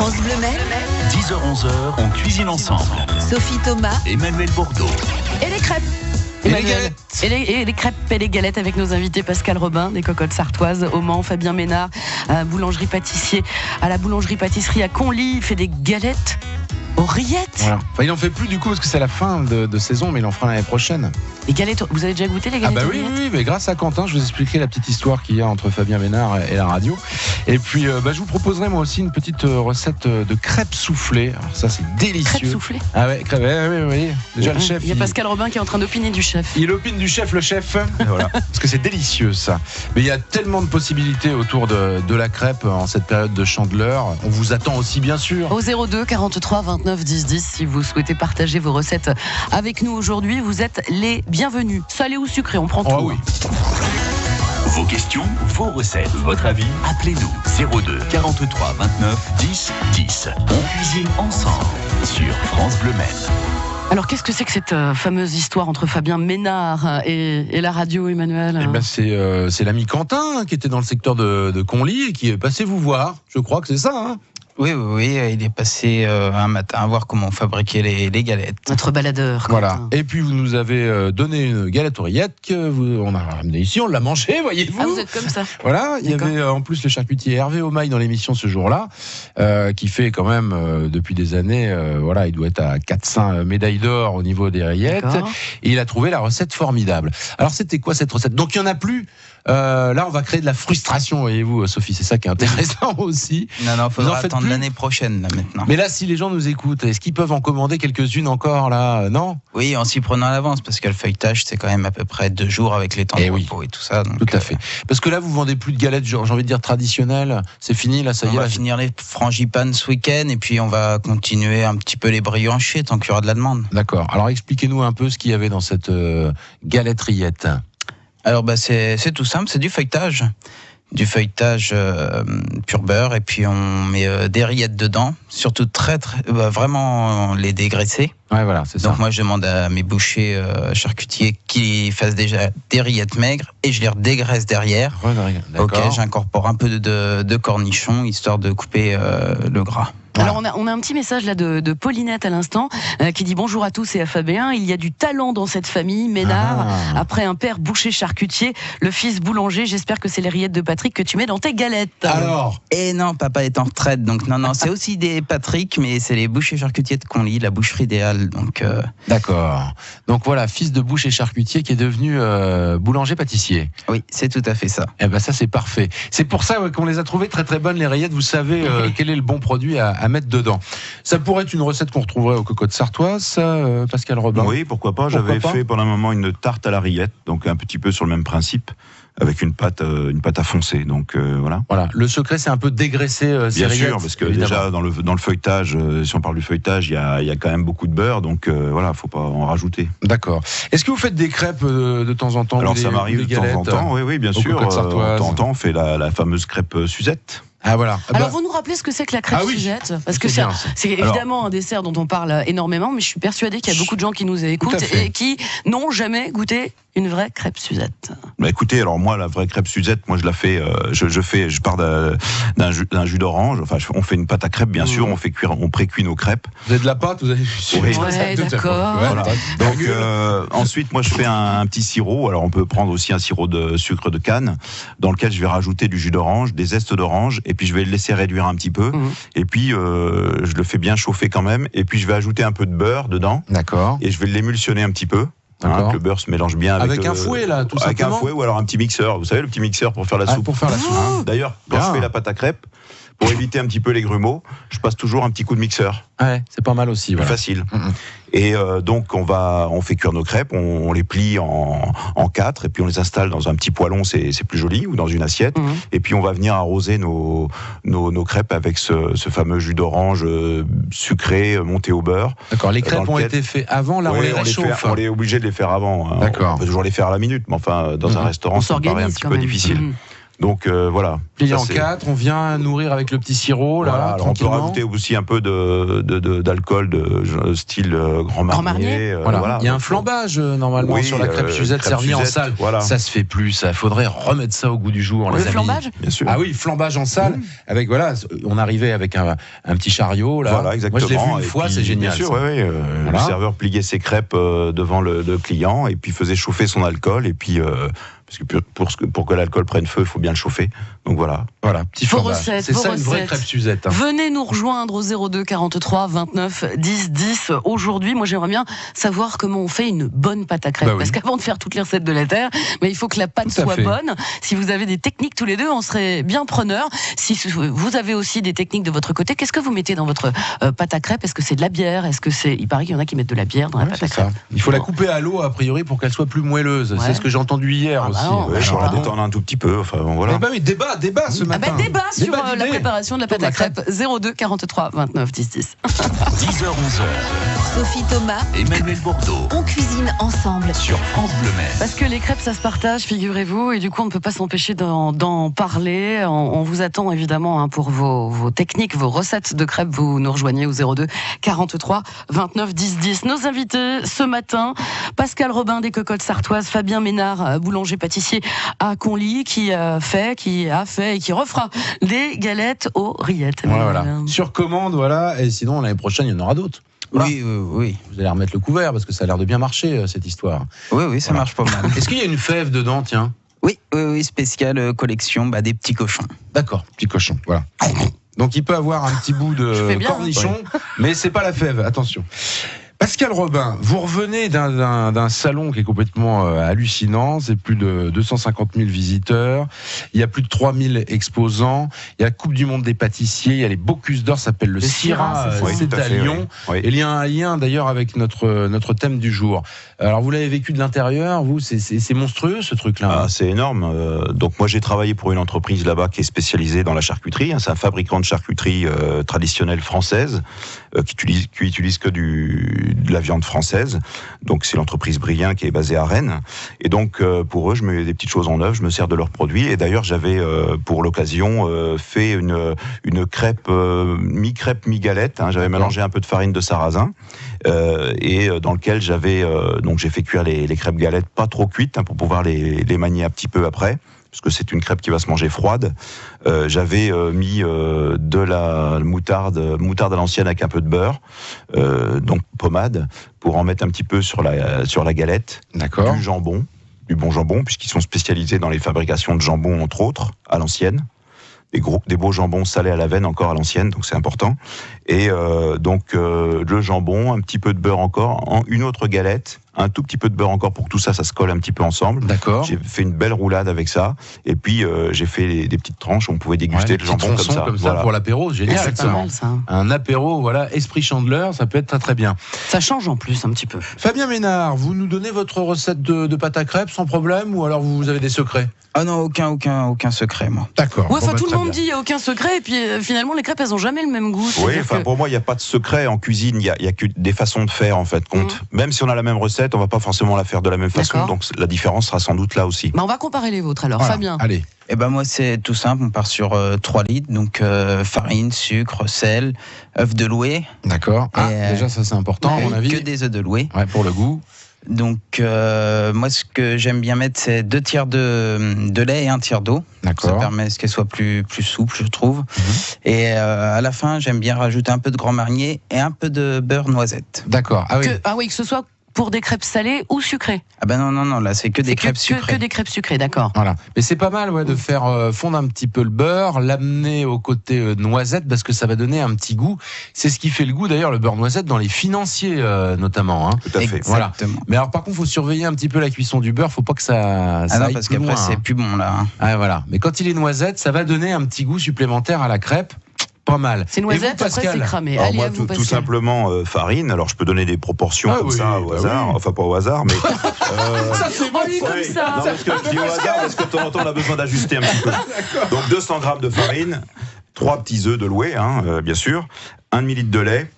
France Bleu Maine, 10h-11h, on cuisine ensemble. Sophie Thomas, Emmanuel Bourdeau. Et les crêpes. Et les Emmanuel. galettes. Et les crêpes et les galettes avec nos invités Pascal Robin, des Cocottes Sartoises au Mans, Fabien Ménard, boulangerie-pâtissier à la boulangerie-pâtisserie à Conly. Il fait des galettes aux rillettes. Voilà. Enfin, il en fait plus du coup parce que c'est la fin de saison, mais il en fera l'année prochaine. Les galettes, vous avez déjà goûté les Ah galettes bah aux oui, rillettes oui, mais grâce à Quentin, je vous expliquerai la petite histoire qu'il y a entre Fabien Ménard et la radio. Et puis, je vous proposerai moi aussi une petite recette de crêpes soufflées. Alors ça, c'est délicieux. Crêpes soufflées. Ah ouais, crêpes, oui. Déjà le chef. Il y a Pascal Robin qui est en train d'opiner du chef. Il opine du chef, le chef. Voilà. Parce que c'est délicieux ça. Mais il y a tellement de possibilités autour de la crêpe en cette période de Chandeleur. On vous attend aussi bien sûr. Au 02 43 29 10 10, si vous souhaitez partager vos recettes avec nous aujourd'hui, vous êtes les bienvenus. Salé ou sucré, on prend tout. Ah oui. Vos questions, vos recettes, votre avis, appelez-nous 02 43 29 10 10. On cuisine ensemble sur France Bleu Maine. Alors qu'est-ce que c'est que cette fameuse histoire entre Fabien Ménard et la radio, Emmanuel? Eh ben, c'est l'ami Quentin qui était dans le secteur de Conly et qui est passé vous voir. Je crois que c'est ça. Hein. Oui, il est passé un matin voir comment fabriquer les galettes. Notre baladeur. Voilà. Quentin. Et puis vous nous avez donné une galette aux rillettes on a ramenée ici, on l'a mangée, voyez-vous. Ah, vous êtes comme ça. Voilà, il y D'accord. avait en plus le charcutier Hervé Aumaille dans l'émission ce jour-là, qui fait quand même depuis des années, il doit être à 400 médailles d'or au niveau des rillettes. D'accord. Et il a trouvé la recette formidable. Alors c'était quoi cette recette? Donc il n'y en a plus. Là, on va créer de la frustration, voyez-vous, Sophie, c'est ça qui est intéressant aussi. Non, Vous en faudra faites attendre plus l'année prochaine, là, maintenant. Mais là, si les gens nous écoutent, est-ce qu'ils peuvent en commander quelques-unes encore, là? Non? Oui, en s'y prenant à l'avance, parce que le feuilletage, c'est quand même à peu près 2 jours avec les temps de repos et tout ça. Donc, Tout à fait. Parce que là, vous vendez plus de galettes, j'ai envie de dire traditionnelles. C'est fini, là, ça y est. On va là, finir les frangipanes ce week-end, et puis on va continuer un petit peu les briochés, tant qu'il y aura de la demande. D'accord. Alors, expliquez-nous un peu ce qu'il y avait dans cette galette rillette. Alors, c'est tout simple, c'est du feuilletage. Du feuilletage pur beurre, et puis on met des rillettes dedans, surtout vraiment les dégraisser. Ouais, voilà, c'est ça. Donc moi je demande à mes bouchers charcutiers qu'ils fassent déjà des rillettes maigres et je les redégraisse derrière. D'accord. Ok, j'incorpore un peu de cornichons histoire de couper le gras. Alors on a un petit message là de Paulinette à l'instant qui dit bonjour à tous et à Fabien. Il y a du talent dans cette famille Ménard. Après un père boucher charcutier, le fils boulanger. J'espère que c'est les rillettes de Patrick que tu mets dans tes galettes. Alors, Et non, papa est en retraite, donc non, c'est aussi des Patrick, mais c'est les bouchers charcutiers de Conly, la boucherie idéale. Donc d'accord. Donc voilà, fils de boucher charcutier qui est devenu boulanger-pâtissier. oui, c'est tout à fait ça. Eh ben ça c'est parfait. C'est pour ça qu'on les a trouvées très très bonnes les rillettes. Vous savez quel est le bon produit à mettre dedans. Ça pourrait être une recette qu'on retrouverait aux Cocottes Sartoises, ça, Pascal Robin. Oui, pourquoi pas. J'avais fait pendant un moment une tarte à la rillette, donc un petit peu sur le même principe, avec une pâte à foncer. Donc voilà. Voilà. Le secret, c'est un peu dégraisser ces Bien rillettes. sûr, parce que évidemment. déjà dans le feuilletage, si on parle du feuilletage, il y a quand même beaucoup de beurre, donc voilà, faut pas en rajouter. D'accord. Est-ce que vous faites des crêpes de temps en temps? Alors ou ça des m'arrive de temps en galettes temps, oui, bien aux sûr. Cocottes De Sartoises. temps en temps, on fait la fameuse crêpe Suzette. Ah voilà. Alors vous nous rappelez ce que c'est que la crêpe Ah oui. Suzette? Parce que C'est bien, ça. c'est évidemment un dessert dont on parle énormément, mais je suis persuadée qu'il y a beaucoup de gens qui nous écoutent Tout à fait. et qui n'ont jamais goûté une vraie crêpe Suzette. Bah écoutez, alors moi la vraie crêpe Suzette, moi je la fais, je pars d'un jus d'orange. Enfin, on fait une pâte à crêpes, bien sûr. On précuit nos crêpes. Vous avez de la pâte, vous avez. Oui. Ouais, d'accord. Voilà. Donc ensuite, moi je fais un petit sirop. Alors on peut prendre aussi un sirop de sucre de canne, dans lequel je vais rajouter du jus d'orange, des zestes d'orange, et puis je vais le laisser réduire un petit peu. Et puis je le fais bien chauffer quand même. Et puis je vais ajouter un peu de beurre dedans. D'accord. Et je vais l'émulsionner un petit peu. D'accord. Que le beurre se mélange bien Avec un fouet, là, tout avec simplement. un fouet ou alors un petit mixeur. Vous savez, le petit mixeur pour faire la soupe. Pour faire la soupe. D'ailleurs, quand Bien. je fais la pâte à crêpes, pour éviter un petit peu les grumeaux, je passe toujours un petit coup de mixeur. Ouais, c'est pas mal aussi. Plus Voilà. facile. Mhm. Et donc on fait cuire nos crêpes, on les plie en 4 et puis on les installe dans un petit poêlon, c'est plus joli, ou dans une assiette. Et puis on va venir arroser nos crêpes avec ce fameux jus d'orange sucré monté au beurre. D'accord. Les crêpes ont été faites avant, là on Oui, les réchauffe. on est obligé de les faire avant. Hein. D'accord. On peut toujours les faire à la minute, mais enfin dans un restaurant, ça me paraît un petit peu difficile. Donc voilà. Plié en 4, on vient nourrir avec le petit sirop, là, voilà, alors on peut tranquillement. rajouter aussi un peu d'alcool de style Grand Marnier. Voilà. Il y a un flambage normalement oui, sur la crêpe Suzette crêpe servie en Suzette, salle. voilà. Ça se fait plus, ça faudrait remettre ça au goût du jour. Le les amis. flambage ? Bien sûr. Ah oui, flambage en salle avec voilà, on arrivait avec un petit chariot là. Voilà, exactement. Moi je l'ai vu une Et fois, puis, c'est génial. Bien sûr, ça. oui. Voilà. Le serveur pliait ses crêpes devant le client et puis faisait chauffer son alcool et puis parce que pour que l'alcool prenne feu, il faut bien le chauffer. Donc voilà. Voilà, petit Vos flambage. recettes, C'est vos ça une vraie recettes. crêpe Suzette. Hein. Venez nous rejoindre au 02 43 29 10 10. Aujourd'hui, moi j'aimerais bien savoir comment on fait une bonne pâte à crêpes. Bah oui. Parce qu'avant de faire toutes les recettes de la terre, mais il faut que la pâte Tout à soit fait. bonne. Si vous avez des techniques tous les deux, on serait bien preneurs. Si vous avez aussi des techniques de votre côté, qu'est-ce que vous mettez dans votre pâte à crêpes ? Est-ce que c'est de la bière ? Est-ce que c'est... Il paraît qu'il y en a qui mettent de la bière dans la Ouais, pâte à c'est ça. crêpes. Il faut la couper à l'eau a priori pour qu'elle soit plus moelleuse. Ouais. C'est ce que j'ai entendu hier Ah bah aussi. non, Ouais, je je vois la pas. détendre un tout petit peu. Enfin bon, voilà. Eh ben oui, débat ce Ah matin. bah débat sur la d'idées. préparation de la pâte à crêpes. 02 43 29 10 10. 10h-11h, Sophie Thomas, Emmanuel Bordeaux on cuisine ensemble. sur France Bleu Maine. Parce que les crêpes, ça se partage, figurez-vous, et du coup, on ne peut pas s'empêcher d'en parler. On vous attend évidemment hein, pour vos techniques, vos recettes de crêpes. Vous nous rejoignez au 02 43 29 10 10. Nos invités ce matin, Pascal Robin des Cocottes Sartoises, Fabien Ménard, boulanger-pâtissier à Conly, qui a fait et qui refera des galettes aux rillettes. Voilà. Sur commande, voilà. Et sinon, l'année prochaine, il y en aura d'autres. Voilà. Oui. Vous allez remettre le couvert parce que ça a l'air de bien marcher, cette histoire. Oui, ça marche pas mal. Est-ce qu'il y a une fève dedans, tiens ? Oui, spéciale collection, des petits cochons. D'accord, petit cochon, voilà. Donc il peut avoir un petit bout Je fais de bien, cornichon, mais c'est pas la fève, attention. Pascal Robin, vous revenez d'un salon qui est complètement hallucinant, c'est plus de 250 000 visiteurs, il y a plus de 3000 exposants, il y a la Coupe du Monde des pâtissiers, il y a les Bocuse d'Or, ça s'appelle le Syrah, Syrah, c'est ça. c'est tout à à fait, Lyon, oui. et il y a un lien d'ailleurs avec notre thème du jour. Alors vous l'avez vécu de l'intérieur, vous, c'est monstrueux ce truc-là. Ah, c'est énorme. Donc moi j'ai travaillé pour une entreprise là-bas qui est spécialisée dans la charcuterie. Hein. C'est un fabricant de charcuterie traditionnelle française qui utilise que de la viande française. Donc c'est l'entreprise Brien qui est basée à Rennes. Et donc pour eux je mets des petites choses en œuvre, je me sers de leurs produits. Et d'ailleurs j'avais pour l'occasion fait une crêpe mi-crêpe mi-galette. Hein. J'avais mélangé un peu de farine de sarrasin et dans lequel donc j'ai fait cuire les crêpes galettes pas trop cuites hein, pour pouvoir les manier un petit peu après. Parce que c'est une crêpe qui va se manger froide. J'avais mis de la moutarde à l'ancienne avec un peu de beurre, donc pommade, pour en mettre un petit peu sur la galette. D'accord. Du bon jambon, puisqu'ils sont spécialisés dans les fabrications de jambon, entre autres, à l'ancienne. Des beaux jambons salés à la veine encore à l'ancienne, donc c'est important. Et donc le jambon, un petit peu de beurre encore, une autre galette, un tout petit peu de beurre encore pour que tout ça se colle un petit peu ensemble. D'accord. J'ai fait une belle roulade avec ça, et puis j'ai fait des petites tranches, on pouvait déguster le jambon comme ça. Voilà. Pour l'apéro, génial. Exactement. Ça. Un apéro, voilà, esprit chandeleur, ça peut être très très bien. Ça change en plus un petit peu. Fabien Ménard, vous nous donnez votre recette de pâte à crêpes sans problème, ou alors vous avez des secrets ? Ah non, aucun secret, moi. D'accord. Ouais, tout le monde dit il n'y a aucun secret, et puis finalement les crêpes elles n'ont jamais le même goût. Oui, C'est-à-dire que- pour moi, il n'y a pas de secret en cuisine, il y a que des façons de faire en fait. Compte. Même si on a la même recette, on va pas forcément la faire de la même façon, D'accord. donc la différence sera sans doute là aussi. Bah, on va comparer les vôtres alors, Voilà. Fabien. Allez. Moi c'est tout simple, on part sur 3 litres, donc farine, sucre, sel, œufs de loué. D'accord. Ah, Et, déjà ça c'est important à mon avis. Que des œufs de loué. Ouais, pour le goût. Donc moi ce que j'aime bien mettre c'est 2 tiers de lait et 1 tiers d'eau. Ça D'accord. permet qu'elle soit plus souple, je trouve. Et à la fin j'aime bien rajouter un peu de Grand Marnier et un peu de beurre noisette. D'accord. Ah oui. Que ce soit pour des crêpes salées ou sucrées. Ah ben non, là c'est que des crêpes sucrées. Que des crêpes sucrées, d'accord. Voilà. Mais c'est pas mal de faire fondre un petit peu le beurre, l'amener au côté noisette parce que ça va donner un petit goût. C'est ce qui fait le goût d'ailleurs le beurre noisette dans les financiers notamment. Hein. Tout à fait. Voilà. Exactement. Mais alors par contre, faut surveiller un petit peu la cuisson du beurre. Faut pas que ça Ah non, aille parce plus qu'après loin, c'est hein. plus bon là. Hein. Ah voilà. Mais quand il est noisette, ça va donner un petit goût supplémentaire à la crêpe. Pas mal. C'est Et vous, noisette, après Pascal c'est cramé. Alors Allez, moi, à vous, tout Pascal. simplement farine. Alors je peux donner des proportions Ah comme oui, ça au bah hasard, oui. enfin pas au hasard, mais Ça c'est joli comme oui. ça. Non, parce que je dis au hasard parce que de temps en temps on a besoin d'ajuster un petit peu. Donc 200 grammes de farine, 3 petits œufs de loué, bien sûr, 1 demi-litre de lait,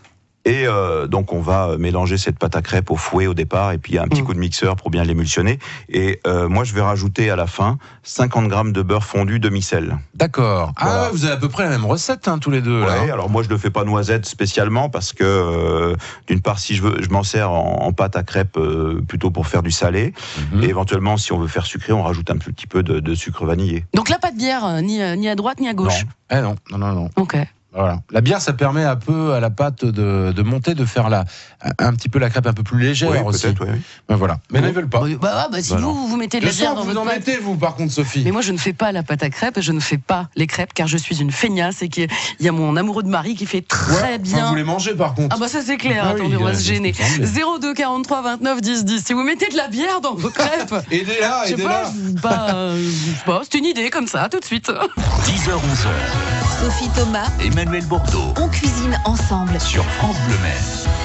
Et donc on va mélanger cette pâte à crêpes au fouet au départ, et puis il y a un petit coup de mixeur pour bien l'émulsionner. Et moi je vais rajouter à la fin 50 grammes de beurre fondu demi-sel. D'accord. Voilà. Ah, vous avez à peu près la même recette, tous les deux. Là. Ouais, alors moi je ne le fais pas noisette spécialement parce que d'une part si je m'en sers en pâte à crêpes plutôt pour faire du salé, et éventuellement si on veut faire sucré, on rajoute un petit peu de sucre vanillé. Donc là, pas de bière, ni à droite ni à gauche. Non. Non. Ok. Voilà. La bière, ça permet un peu à la pâte de monter, de faire un petit peu la crêpe un peu plus légère aussi. Peut-être, oui. Ben voilà. Mais là, ils veulent pas. Si vous mettez de la bière dans vous votre en pâte. mettez, vous, par contre, Sophie. Mais moi, je ne fais pas la pâte à crêpes, je ne fais pas les crêpes, car je suis une feignasse et qu'il y a mon amoureux de mari qui fait très bien. Vous les mangez, par contre. Ah bah ça c'est clair, attendez, on va se gêner. 02 43 29 10 10. Si vous mettez de la bière dans vos crêpes, aidez-la. je sais pas, c'est une idée comme ça, tout de suite. 10h-11h, Sophie Thomas, Emmanuel Bordeaux on cuisine ensemble. sur France Bleu Maine.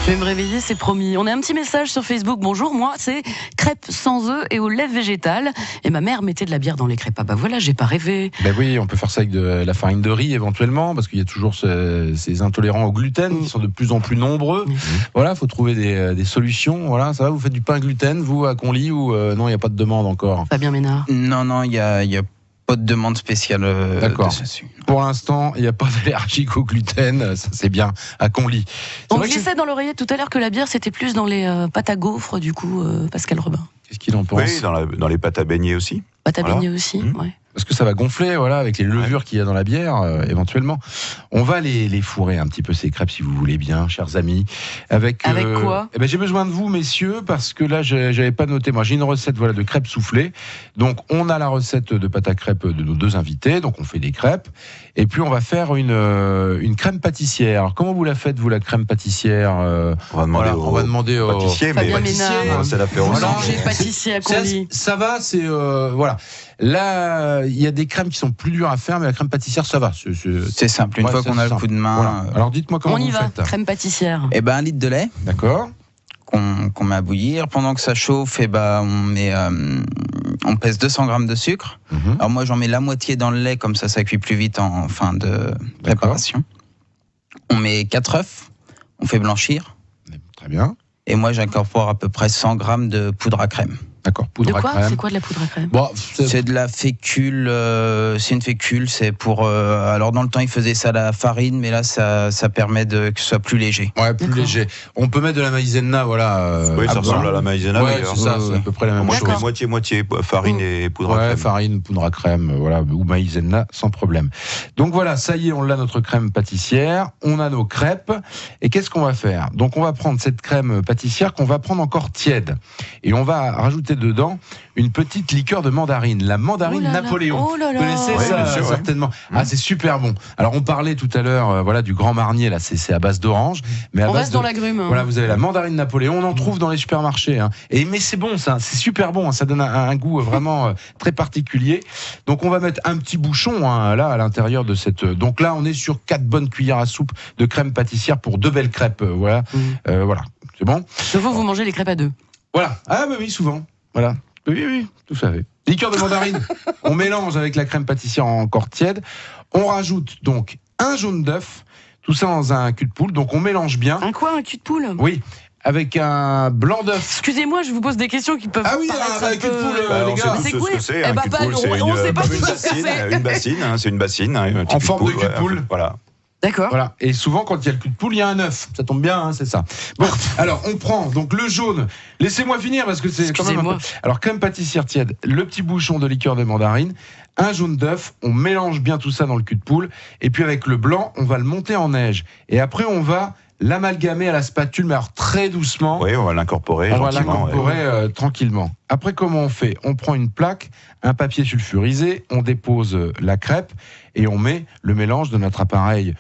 Je vais me réveiller, c'est promis. On a un petit message sur Facebook. Bonjour, moi c'est crêpes sans œufs et au lait végétal. Et ma mère mettait de la bière dans les crêpes. Ah bah voilà, j'ai pas rêvé. Ben oui, on peut faire ça avec de la farine de riz éventuellement, parce qu'il y a toujours ces intolérants au gluten qui sont de plus en plus nombreux. Voilà, faut trouver des solutions. Voilà, ça va, vous faites du pain gluten, vous, à Conly, ou non, il n'y a pas de demande encore? Fabien Ménard. Non, il y a pas de demande spéciale dessus. Pour l'instant, il n'y a pas d'allergique au gluten, ça c'est bien, à Conly. On glissait dans l'oreillette tout à l'heure que la bière c'était plus dans les pâtes à gaufres, du coup, Pascal Robin. Qu'est-ce qu'il en pense? Oui, dans les pâtes à beignet aussi. Pâte à beignet aussi, ouais. Parce que ça va gonfler, voilà, avec les levures qu'il y a dans la bière, éventuellement. On va les fourrer un petit peu, ces crêpes, si vous voulez bien, chers amis. Avec quoi? J'ai besoin de vous, messieurs, parce que là, j'avais pas noté. Moi, j'ai une recette, de crêpes soufflées. Donc, on a la recette de pâte à crêpes de nos deux invités. Donc, on fait des crêpes. Et puis, on va faire une crème pâtissière. Alors, comment vous la faites, vous, la crème pâtissière? On va demander au pâtissier, Fabien Ménard. c'est l'apéro. Boulanger, pâtissier à Conly. Ça va, c'est voilà. Là, il y a des crèmes qui sont plus dures à faire, mais la crème pâtissière, ça va. C'est simple, une fois qu'on a le coup de main. Voilà. Alors, dites-moi comment vous faites. On y va, crème pâtissière. 1 litre de lait. D'accord. Qu'on met à bouillir. Pendant que ça chauffe, on pèse 200 grammes de sucre. Alors moi, j'en mets la moitié dans le lait, comme ça cuit plus vite en fin de préparation. On met 4 œufs, on fait blanchir. Très bien. Et moi, j'incorpore à peu près 100 grammes de poudre à crème. D'accord, poudre à crème. C'est quoi de la poudre à crème? C'est de la fécule, c'est une fécule, c'est pour... alors dans le temps, ils faisaient ça à la farine, mais là, ça permet que ce soit plus léger. Ouais, plus léger. On peut mettre de la maïzena, voilà. Oui, ça ressemble à la maïzena. Ouais, c'est ça, c'est à peu près la même moi, chose. je mets moitié farine et poudre à crème. Farine, poudre à crème, voilà, ou maïzena, sans problème. Donc voilà, ça y est, on a notre crème pâtissière, on a nos crêpes, et qu'est-ce qu'on va faire? Donc on va prendre cette crème pâtissière qu'on va prendre encore tiède, et on va rajouter dedans une petite liqueur de mandarine, la mandarine Napoléon. Oh là là. Vous connaissez ça, bien sûr, certainement. Ah, c'est super bon. Alors on parlait tout à l'heure, du Grand Marnier, là, c'est à base d'orange, mais on reste dans l'agrume. Voilà, vous avez la mandarine Napoléon, on en trouve dans les supermarchés. Mais c'est bon, ça, c'est super bon, ça donne un goût vraiment très particulier. Donc on va mettre un petit bouchon là à l'intérieur de cette. Donc là, on est sur 4 bonnes cuillères à soupe de crème pâtissière pour 2 belles crêpes. Voilà, c'est bon. Vous mangez les crêpes à 2. Voilà. Ah bah oui, souvent. Voilà. Oui, tout à fait. Liqueur de mandarine. On mélange avec la crème pâtissière encore tiède. On rajoute donc un jaune d'œuf. Tout ça dans un cul de poule. Donc on mélange bien. Un cul de poule? Oui. Avec un blanc d'œuf. Excusez-moi, je vous pose des questions qui peuvent paraître un cul de poule, peu... les gars. C'est quoi ce que c'est? On sait pas tout ce que c'est. Une bassine, c'est une bassine. En forme de cul de poule. Voilà. D'accord. Voilà. Et souvent, quand il y a le cul de poule, il y a un œuf. Ça tombe bien, c'est ça. Bon, alors, on prend donc le jaune. Laissez-moi finir parce que c'est quand même un peu... Alors, crème pâtissière tiède, le petit bouchon de liqueur de mandarine, un jaune d'œuf, on mélange bien tout ça dans le cul de poule. Et puis, avec le blanc, on va le monter en neige. Et après, on va l'amalgamer à la spatule, mais alors très doucement. Oui, on va l'incorporer tranquillement. Après, comment on fait? On prend une plaque, un papier sulfurisé, on dépose la crêpe et on met le mélange de notre appareil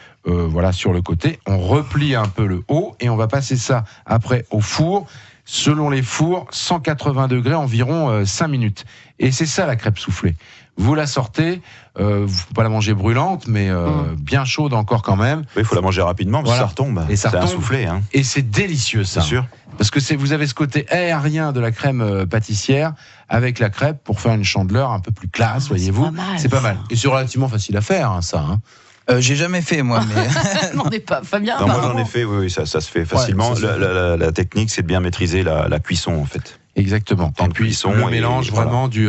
sur le côté. On replie un peu le haut et on va passer ça après au four. Selon les fours, 180 degrés, environ 5 minutes. Et c'est ça la crêpe soufflée. Vous la sortez, vous ne pouvez pas la manger brûlante, mais bien chaude encore quand même. Oui, il faut la manger rapidement parce que ça retombe. Et ça c'est retombe. un soufflé. Et c'est délicieux ça. C'est sûr. Parce que vous avez ce côté aérien de la crème pâtissière avec la crêpe pour faire une chandeleur un peu plus classe, voyez-vous. C'est pas mal. Et c'est relativement facile à faire, ça. J'ai jamais fait, moi. Mais... N'en est pas, Fabien. Non, moi j'en ai fait, oui, ça se fait facilement. Ouais, la technique, c'est de bien maîtriser la cuisson, en fait. Exactement. Et puis le mélange vraiment du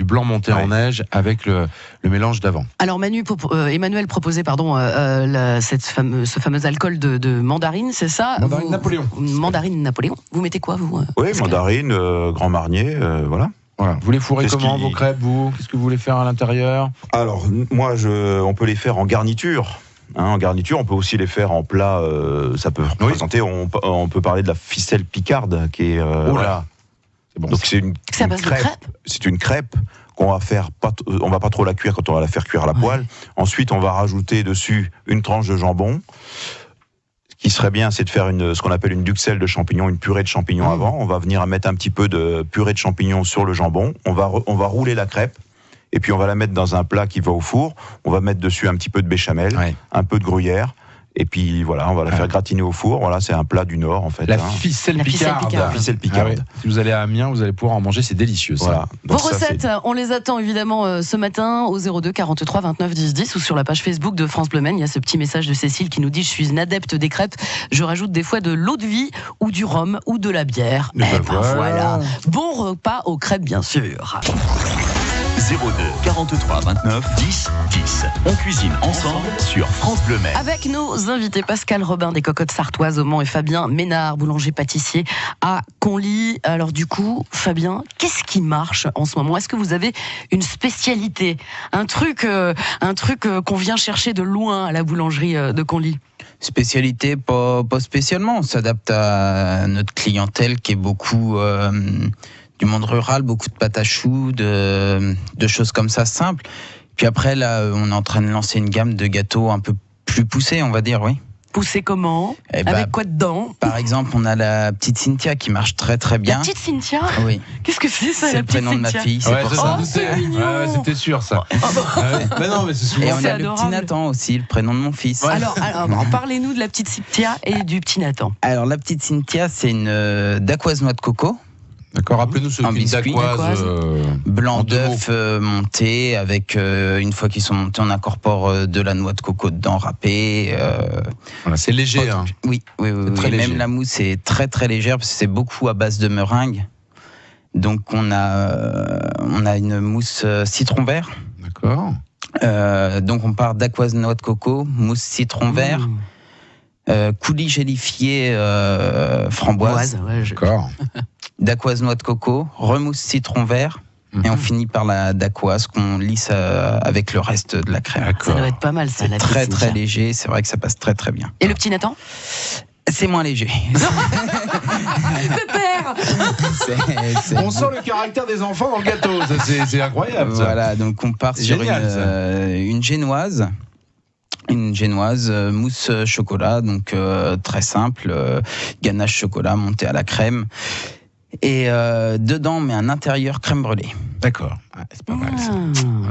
blanc monté en neige avec le mélange d'avant. Alors Emmanuel proposait ce fameux alcool de mandarine, c'est ça? Napoléon. Mandarine Napoléon. Vous mettez quoi, vous? Oui, mandarine, Grand Marnier, voilà. Voilà. Vous les fourrez comment vos crêpes, vous? Qu'est-ce que vous voulez faire à l'intérieur? Alors, moi, on peut les faire en garniture. En garniture, on peut aussi les faire en plat. Ça peut représenter. On peut parler de la ficelle picarde, qui est voilà. C'est bon. Donc c'est une crêpe. C'est une crêpe qu'on va faire. On va pas trop la cuire quand on va la faire cuire à la poêle. Ensuite, on va rajouter dessus une tranche de jambon. Ce qui serait bien, c'est de faire ce qu'on appelle une duxelle de champignons, une purée de champignons avant. On va venir mettre un petit peu de purée de champignons sur le jambon. On va rouler la crêpe. Et puis on va la mettre dans un plat qui va au four. On va mettre dessus un petit peu de béchamel, un peu de gruyère. Et puis voilà, on va la faire gratiner au four. Voilà, c'est un plat du Nord en fait. La ficelle picarde. Ah oui. Si vous allez à Amiens, vous allez pouvoir en manger, c'est délicieux. Ça. Voilà. Vos recettes, on les attend évidemment ce matin au 02 43 29 10 10 ou sur la page Facebook de France Bleu Maine. Il y a ce petit message de Cécile qui nous dit: je suis une adepte des crêpes. Je rajoute des fois de l'eau de vie ou du rhum ou de la bière. Et voilà. Bon repas aux crêpes bien sûr. 02 43 29 10 10. On cuisine ensemble sur France Bleu Maine. Avec nos invités Pascal Robin des Cocottes Sartoises au Mans et Fabien Ménard, boulanger-pâtissier à Conly. Alors du coup, Fabien, qu'est-ce qui marche en ce moment? Est-ce que vous avez une spécialité, un truc qu'on vient chercher de loin à la boulangerie de Conly? Spécialité, pas spécialement. On s'adapte à notre clientèle qui est beaucoup... du monde rural, beaucoup de pâtes à choux, de choses comme ça simples. Puis après, là, on est en train de lancer une gamme de gâteaux un peu plus poussés, on va dire, oui. Poussés comment? Avec quoi dedans? Par exemple, on a la petite Cynthia qui marche très très bien. La petite Cynthia? Oui. Qu'est-ce que c'est ça? C'est le prénom de ma fille, c'est pour ça. C'est mignon. C'était sûr ça. Mais non, mais c'est souvent. Et on a le petit Nathan aussi, le prénom de mon fils. Alors parlez-nous de la petite Cynthia et du petit Nathan. Alors la petite Cynthia, c'est une dacquoise noix de coco. D'accord, rappelez-nous ce qu'est une dacquoise. Blanc d'œuf monté, avec une fois qu'ils sont montés, on incorpore de la noix de coco dedans râpée. Voilà, c'est léger. Hein. Oui. Très léger. Même la mousse est très très légère parce que c'est beaucoup à base de meringue. Donc on a une mousse citron vert. D'accord. Donc on part dacquoise noix de coco, mousse citron vert. Coulis gélifié framboise. D'accord. Dacquoise noix de coco, remousse citron vert, et on finit par la dacquoise qu'on lisse avec le reste de la crème. Ça doit être pas mal, ça. C'est très très léger, c'est vrai que ça passe très très bien. Et le petit Nathan? C'est moins léger. On sent le caractère des enfants dans le gâteau, c'est incroyable. Ça. Voilà, donc on part sur une génoise. Une génoise, mousse chocolat, donc très simple, ganache chocolat monté à la crème. Et dedans, on met un intérieur crème brûlée. D'accord, c'est pas mal ça.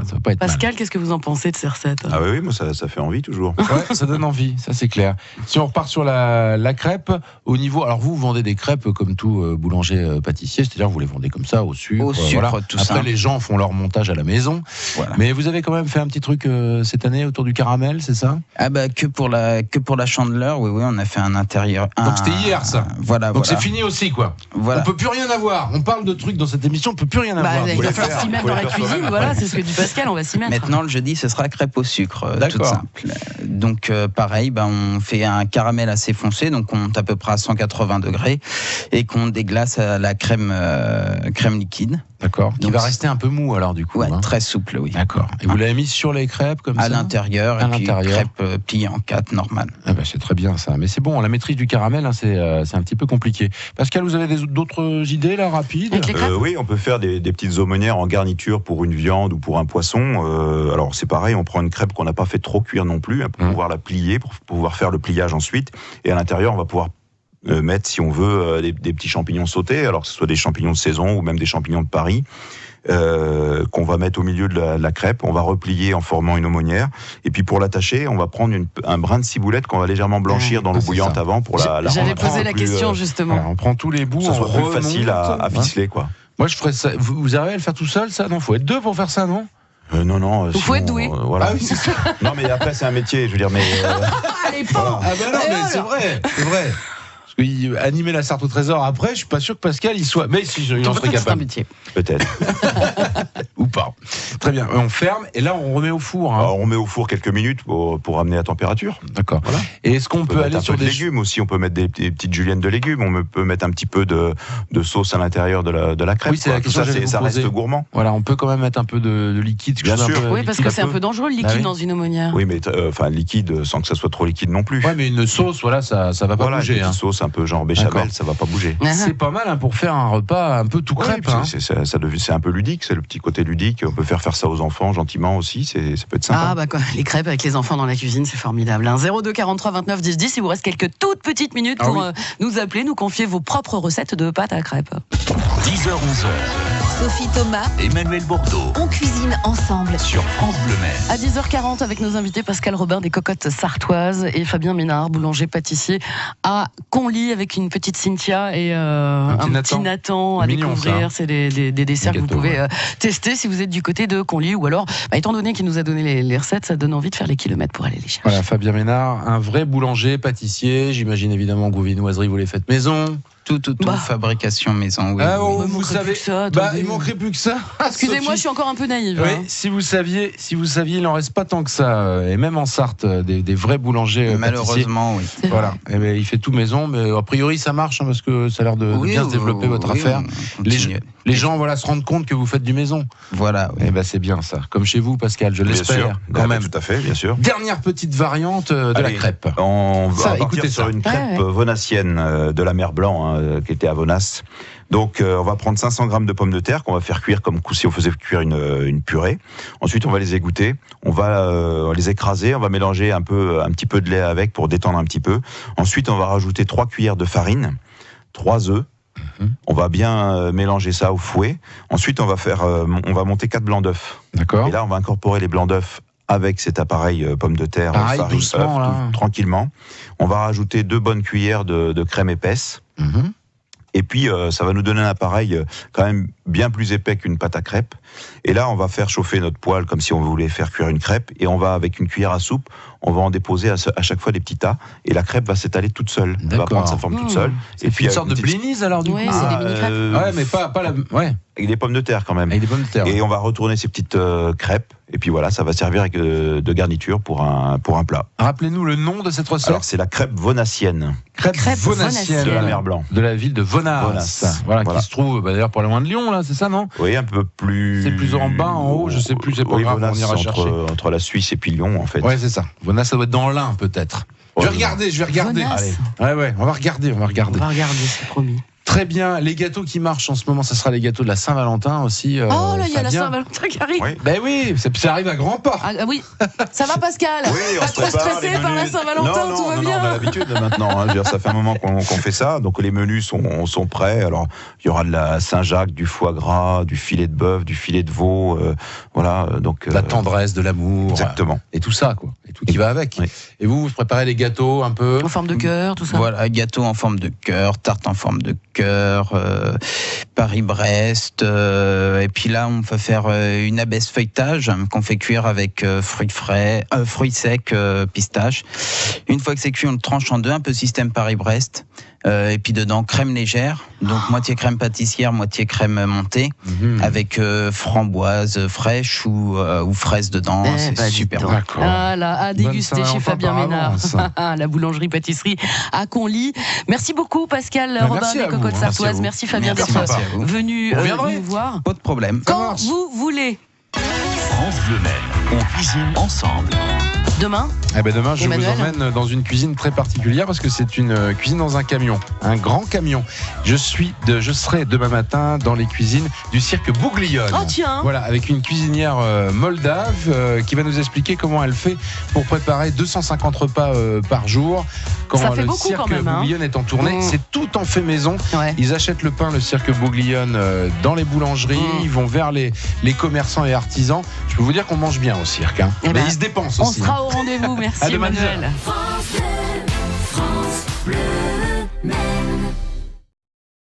Ça va pas être Pascal, mal. qu'est-ce que vous en pensez de ces recettes? Ah oui, moi ça fait envie toujours. Ouais, ça donne envie, ça c'est clair. Si on repart sur la crêpe, au niveau, alors vous vendez des crêpes comme tout boulanger pâtissier, c'est-à-dire vous les vendez comme ça au sucre. Au sucre, voilà. tout ça. Après les gens font leur montage à la maison. Voilà. Mais vous avez quand même fait un petit truc cette année autour du caramel, c'est ça? Ah bah que pour la chandeleur, oui, on a fait un intérieur. Donc c'était hier ça. Voilà. Donc c'est fini aussi quoi. Voilà. On peut plus rien avoir. On parle de trucs dans cette émission, on peut plus rien avoir. Il va falloir s'y mettre dans la cuisine, voilà, c'est ce que dit Pascal, on va s'y mettre. Maintenant, le jeudi, ce sera crêpe au sucre, toute simple. Donc, pareil, on fait un caramel assez foncé, donc on monte à peu près à 180 degrés et qu'on déglace à la crème liquide. D'accord. Qui va rester un peu mou alors du coup. Ouais, très souple, oui. D'accord. Et vous l'avez mis sur les crêpes comme ça? À l'intérieur, et puis crêpe pliée en 4, normale. Ah bah, c'est très bien ça. Mais c'est bon, la maîtrise du caramel, hein, c'est un petit peu compliqué. Pascal, vous avez d'autres idées là, rapides? Oui, on peut faire des petites aumônières en garniture pour une viande ou pour un poisson. Alors c'est pareil, on prend une crêpe qu'on n'a pas fait trop cuire non plus, pour pouvoir la plier, pour pouvoir faire le pliage ensuite. Et à l'intérieur, on va pouvoir mettre, si on veut, des petits champignons sautés, alors que ce soit des champignons de saison ou même des champignons de Paris, qu'on va mettre au milieu de la crêpe. On va replier en formant une aumônière. Et puis pour l'attacher, on va prendre un brin de ciboulette qu'on va légèrement blanchir dans l'eau bouillante avant pour la J'allais poser la question justement. Voilà, on prend tous les bouts, ça soit plus facile à ficeler, quoi. Moi je ferais ça. Vous arrivez à le faire tout seul ça? Non, faut être deux pour faire ça, non? Non. Il faut être doué. Voilà. Ah oui, c'est ça. Non, mais après, c'est un métier, je veux dire, mais. Allez, pas. Ah ben non, mais c'est vrai. Parce que animer la Sarthe au trésor après, je suis pas sûr que Pascal y soit. Mais si, il en serait C'est un capable. métier. Peut-être. Ou pas. Très bien. On ferme et là on remet au four. Hein. Alors, on met au four quelques minutes pour amener la température. D'accord. Voilà. Et est-ce qu'on peut aller sur des légumes aussi? On peut mettre des petites juliennes de légumes. On peut mettre un petit peu de sauce à l'intérieur de la crêpe. Oui, c'est la Tout question ça, que j'allais ça vous poser. reste gourmand. Voilà, on peut quand même mettre un peu de liquide. Bien sûr. Oui, parce que c'est un peu dangereux le liquide Ah oui. dans une aumônière. Oui, mais enfin liquide sans que ça soit trop liquide non plus. Ouais, mais une sauce, voilà, ça va pas Voilà, bouger. une Hein. sauce un peu genre béchamel, D'accord. ça va pas bouger. C'est pas mal hein, pour faire un repas un peu tout crêpe. Ouais, Hein. c'est un peu ludique, c'est le petit côté ludique. On peut faire ça aux enfants gentiment aussi, ça peut être sympa. Ah bah quoi, les crêpes avec les enfants dans la cuisine, c'est formidable. 02 43 29 10 10, il vous reste quelques toutes petites minutes pour nous appeler, nous confier vos propres recettes de pâtes à crêpes. 10h-11h, Sophie Thomas, Emmanuel Bordeaux on cuisine ensemble. sur France Bleu Maine. À 10h40 avec nos invités Pascal Robin des Cocottes Sartoises et Fabien Ménard, boulanger-pâtissier à Conly avec une petite Cynthia et un petit Nathan à Mignon, découvrir. C'est des desserts que vous gâteaux, pouvez tester si vous êtes du côté de Conly ou alors, étant donné qu'il nous a donné les recettes, ça donne envie de faire les kilomètres pour aller les chercher. Voilà, Fabien Ménard, un vrai boulanger, pâtissier. J'imagine évidemment que vos viennoiseries, vous les faites maison. Tout, Bah. fabrication maison. Oui, Ah, oui. oh, Il vous manquerait savez, plus que ça, bah, attendez. il manquerait plus que ça. Excusez-moi, Sophie. je suis encore un peu naïve. Oui, hein. si vous saviez, il en reste pas tant que ça, et même en Sarthe, des vrais boulangers. Pâtissiers. Malheureusement, oui. C'est Voilà. Eh ben, il fait tout maison, mais a priori ça marche hein, parce que ça a l'air de bien se développer votre affaire. on continue. Les gens, voilà, se rendent compte que vous faites du maison. Voilà. Oui. Eh ben, c'est bien ça. Comme chez vous, Pascal, je Bien sûr. l'espère. Quand même. Tout à fait, bien sûr. Dernière petite variante de la Allez, crêpe. On va Ça, partir écoutez sur ça. une crêpe vonassienne de la mer Blanc, qui était à Vonasse. Donc, on va prendre 500 grammes de pommes de terre qu'on va faire cuire comme si on faisait cuire une purée. Ensuite, on va les égoutter. On va les écraser. On va mélanger un petit peu de lait avec pour détendre un petit peu. Ensuite, on va rajouter 3 cuillères de farine, 3 œufs. On va bien mélanger ça au fouet. Ensuite, on va monter 4 blancs d'œufs. D'accord. Et là, on va incorporer les blancs d'œufs avec cet appareil pommes de terre, Pareil, farine, doucement, œufs, là. tranquillement. On va rajouter 2 bonnes cuillères de crème épaisse. Mhm. Et puis, ça va nous donner un appareil quand même bien plus épais qu'une pâte à crêpes. Et là, on va faire chauffer notre poêle comme si on voulait faire cuire une crêpe. Et on va, avec une cuillère à soupe, on va en déposer à chaque fois des petits tas. Et la crêpe va s'étaler toute seule. Elle va D'accord. prendre sa forme toute seule. Et puis une sorte de blinis alors du Ouais, coup. c'est des mini-crêpes. Ouais, mais pas la. Ouais. Avec des pommes de terre quand même. Avec des pommes de terre. Et on va retourner ces petites crêpes. Et puis voilà, ça va servir avec, de garniture pour un plat. Rappelez-nous le nom de cette recette. Alors, c'est la crêpe vonassienne Crêpe vonassienne. de la mer Blanc. de la ville de Vonasse. Vonasse. Voilà, Voilà. qui se trouve d'ailleurs pas loin de Lyon, là, c'est ça, non? Oui, un peu plus. C'est plus en bas, en haut, je sais plus, c'est pas oui, grave, Vonasse, on ira chercher. entre la Suisse et puis Lyon, en fait. Ouais, c'est ça. Vonasse, ça doit être dans l'Ain, peut-être. Je vais regarder. Vonasse. Allez. Ouais, on va regarder. On va regarder, c'est promis. Très bien. Les gâteaux qui marchent en ce moment, ça sera les gâteaux de la Saint-Valentin aussi. Oh là, il y a la Fabien. Saint-Valentin qui arrive. Oui. Ben oui, ça arrive à grands pas. Ah oui, ça va Pascal? Oui, on Pas se trop prépare, stressé les par la menus. Saint-Valentin, Non, tout va non, bien. on a l'habitude maintenant. Je veux dire, ça fait un moment qu'on fait ça. Donc les menus sont prêts. Alors il y aura de la Saint-Jacques, du foie gras, du filet de bœuf, du filet de veau. Voilà. Donc De la tendresse, de l'amour. Exactement. Et tout ça, quoi. Et tout qui va avec. Oui. Et vous préparez les gâteaux un peu. En forme de cœur, tout ça. Voilà, gâteau en forme de cœur, tarte en forme de cœur, Paris-Brest. Et puis là, on va faire une abaisse feuilletage qu'on fait cuire avec fruits secs, pistaches. Une fois que c'est cuit, on le tranche en deux, un peu système Paris-Brest. Et puis dedans, crème légère, donc moitié crème pâtissière, moitié crème montée, avec framboise fraîche ou fraises dedans. Eh C'est ben, dis super donc. bon. D'accord. Ah là, à déguster Bonne chez Saint-Valentin Fabien par Ménard. avance. La boulangerie-pâtisserie à Conly. Merci beaucoup Pascal Robin merci à des vous, Cocottes merci à Sartoises. vous. Merci Fabien Merci, d'être merci à vous. venu Vous reviendrez nous voir. Pas de problème. Quand marche. vous voulez. France Bleu Maine, on cuisine ensemble. Demain, Eh ben demain, je Emmanuel. vous emmène dans une cuisine très particulière parce que c'est une cuisine dans un camion, un grand camion. Je serai demain matin dans les cuisines du cirque Bouglione. oh tiens, Voilà, avec une cuisinière moldave qui va nous expliquer comment elle fait pour préparer 250 repas par jour. Quand Ça fait le beaucoup cirque quand même, hein. Bouglione est en tournée, Mmh. c'est tout en fait maison. ouais. Ils achètent le pain, le cirque Bouglione, dans les boulangeries, Mmh. ils vont vers les commerçants et artisans. Je peux vous dire qu'on mange bien au cirque, hein. Eh Mais ben, ils se dépensent on aussi. sera au rendez-vous. Merci À demain, Emmanuel. France Bleu, France Bleu.